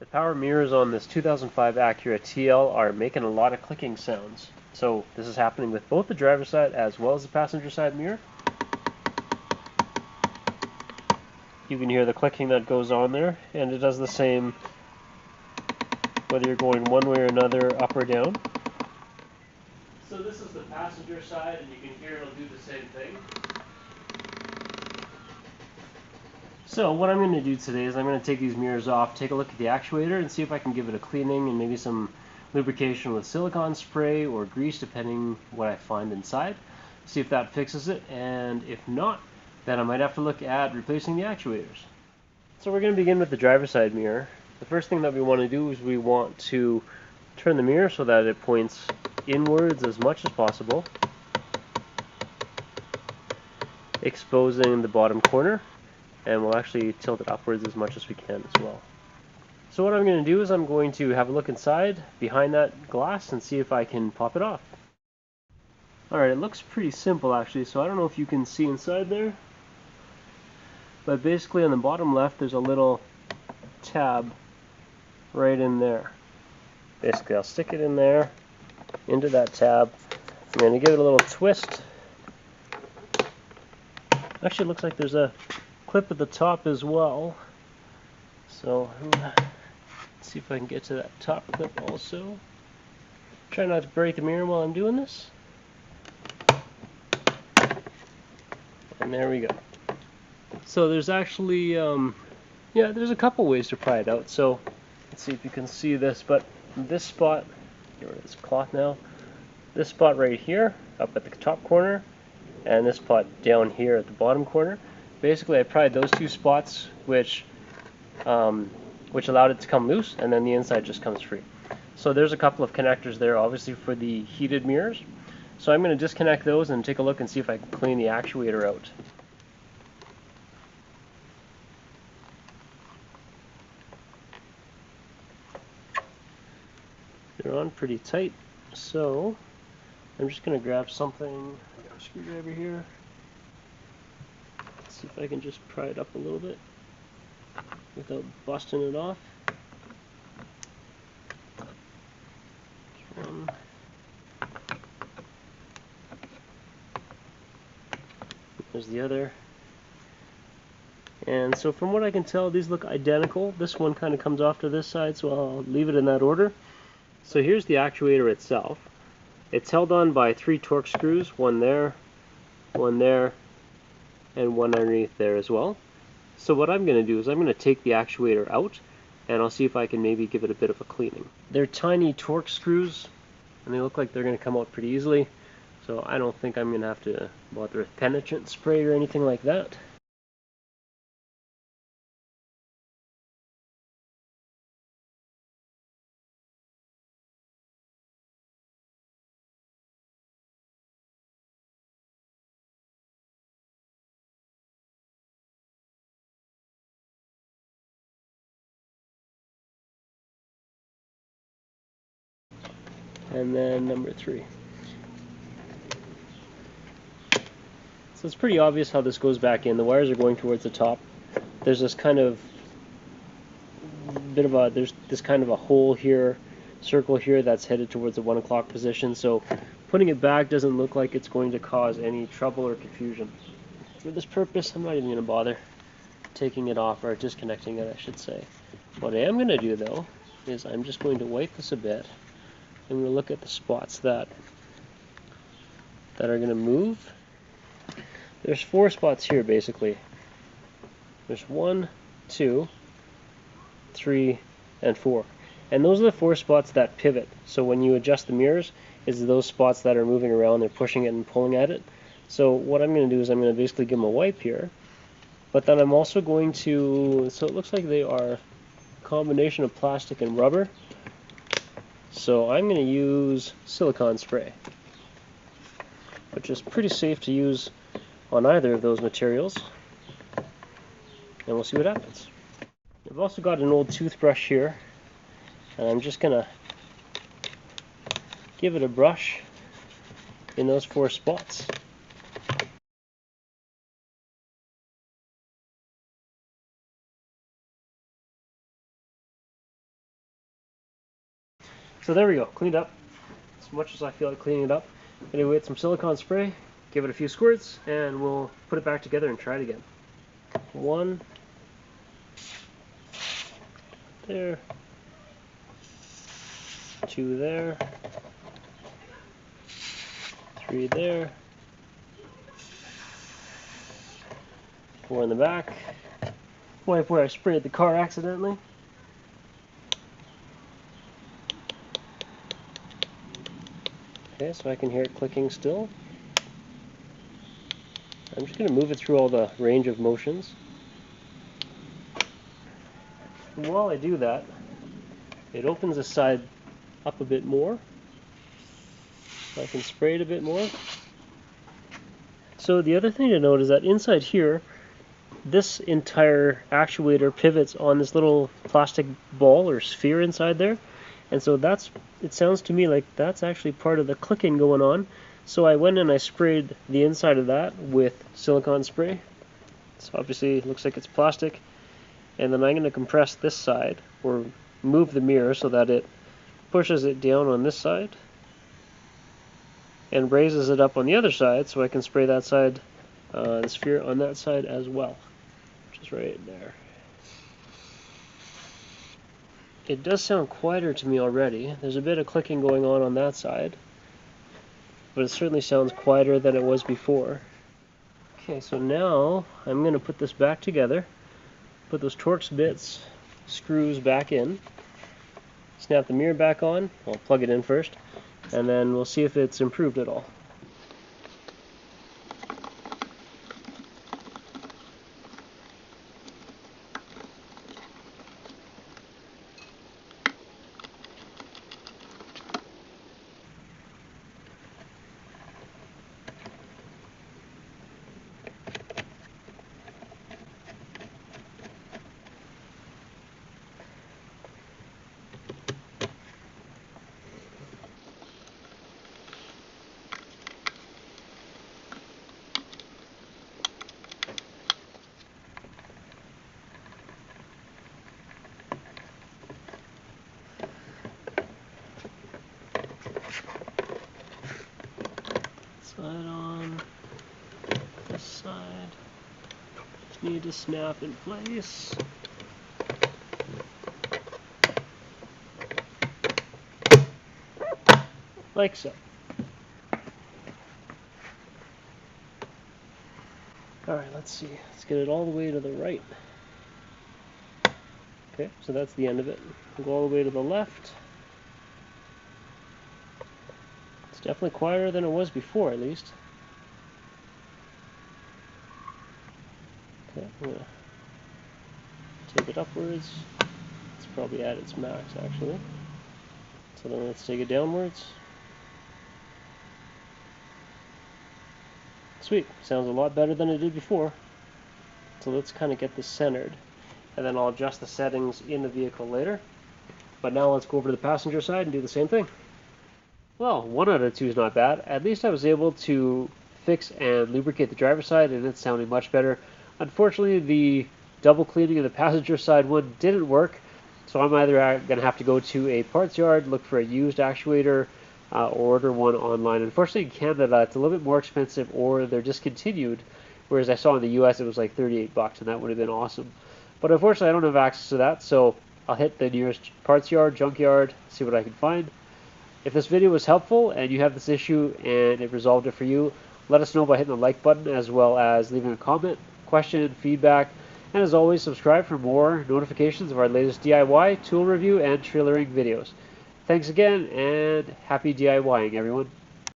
The power mirrors on this 2005 Acura TL are making a lot of clicking sounds. So this is happening with both the driver's side as well as the passenger side mirror. You can hear the clicking that goes on there, and it does the same whether you're going one way or another, up or down. So this is the passenger side, and you can hear it'll do the same thing. So what I'm going to do today is I'm going to take these mirrors off, take a look at the actuator, and see if I can give it a cleaning and maybe some lubrication with silicone spray or grease, depending what I find inside. See if that fixes it, and if not, then I might have to look at replacing the actuators. So we're going to begin with the driver's side mirror. The first thing that we want to do is we want to turn the mirror so that it points inwards as much as possible, exposing the bottom corner, and we'll actually tilt it upwards as much as we can as well. So what I'm going to do is I'm going to have a look inside behind that glass and see if I can pop it off. Alright, it looks pretty simple actually, so I don't know if you can see inside there, but basically on the bottom left there's a little tab right in there. Basically I'll stick it in there, into that tab. I'm going to give it a little twist. Actually it looks like there's a clip at the top as well, so let's see if I can get to that top clip also. Try not to break the mirror while I'm doing this. And there we go. So there's actually there's a couple ways to pry it out. So let's see if you can see this, but this spot, get rid of this cloth now, this spot right here up at the top corner and this spot down here at the bottom corner, basically I pried those two spots which allowed it to come loose, and then the inside just comes free. So there's a couple of connectors there obviously for the heated mirrors. So I'm going to disconnect those and take a look and see if I can clean the actuator out. They're on pretty tight, so I'm just going to grab something. I got a screwdriver here. Let's see if I can just pry it up a little bit without busting it off. One. There's the other. And so from what I can tell, these look identical. This one kind of comes off to this side, so I'll leave it in that order. So here's the actuator itself. It's held on by 3 Torx screws, one there, and one underneath there as well. So what I'm going to do is I'm going to take the actuator out, and I'll see if I can maybe give it a bit of a cleaning. They're tiny Torx screws, and they look like they're going to come out pretty easily. So I don't think I'm going to have to bother with penetrant spray or anything like that. And then number 3. So it's pretty obvious how this goes back in. The wires are going towards the top. There's this kind of there's this kind of a hole here, circle here that's headed towards the 1 o'clock position. So putting it back doesn't look like it's going to cause any trouble or confusion. For this purpose, I'm not even going to bother taking it off, or disconnecting it, I should say. What I am going to do though is I'm just going to wipe this a bit. I'm going to look at the spots that are going to move. There's 4 spots here basically. There's 1, 2, 3, and 4. And those are the 4 spots that pivot. So when you adjust the mirrors, it's those spots that are moving around, they're pushing it and pulling at it. So what I'm going to do is I'm going to basically give them a wipe here. But then I'm also going to, so it looks like they are a combination of plastic and rubber. So I'm going to use silicone spray, which is pretty safe to use on either of those materials, and we'll see what happens. I've also got an old toothbrush here, and I'm just going to give it a brush in those 4 spots. So there we go, cleaned up as much as I feel like cleaning it up. Anyway, get some silicone spray, give it a few squirts, and we'll put it back together and try it again. 1 there, 2 there, 3 there, 4 in the back. Wipe where I sprayed the car accidentally. Okay, so I can hear it clicking still. I'm just going to move it through all the range of motions. And while I do that, it opens the side up a bit more. So I can spray it a bit more. So the other thing to note is that inside here, this entire actuator pivots on this little plastic ball or sphere inside there. And so it sounds to me like that's actually part of the clicking going on. So I went and I sprayed the inside of that with silicone spray. So obviously it looks like it's plastic. And then I'm going to compress this side, or move the mirror so that it pushes it down on this side and raises it up on the other side, so I can spray that side, the sphere on that side as well, which is right there. It does sound quieter to me already. There's a bit of clicking going on that side, but it certainly sounds quieter than it was before. Okay, so now I'm going to put this back together, put those Torx bits, screws back in, snap the mirror back on. I'll plug it in first, and then we'll see if it's improved at all. Side on, this side, just need to snap in place. Like so. Alright, let's see. Let's get it all the way to the right. Okay, so that's the end of it. We'll go all the way to the left. It's definitely quieter than it was before, at least. Okay, I'm going to take it upwards. It's probably at its max, actually. So then let's take it downwards. Sweet, sounds a lot better than it did before. So let's kind of get this centered, and then I'll adjust the settings in the vehicle later. But now let's go over to the passenger side and do the same thing. Well, 1 out of 2 is not bad. At least I was able to fix and lubricate the driver's side, and it's sounding much better. Unfortunately, the double cleaning of the passenger side one didn't work, so I'm either going to have to go to a parts yard, look for a used actuator, or order one online. Unfortunately, in Canada, it's a little bit more expensive, or they're discontinued, whereas I saw in the US it was like $38, and that would have been awesome. But unfortunately, I don't have access to that, so I'll hit the nearest parts yard, junkyard, see what I can find. If this video was helpful and you have this issue and it resolved it for you, let us know by hitting the like button, as well as leaving a comment, question, feedback, and as always, subscribe for more notifications of our latest DIY, tool review, and trailering videos. Thanks again, and happy DIYing, everyone.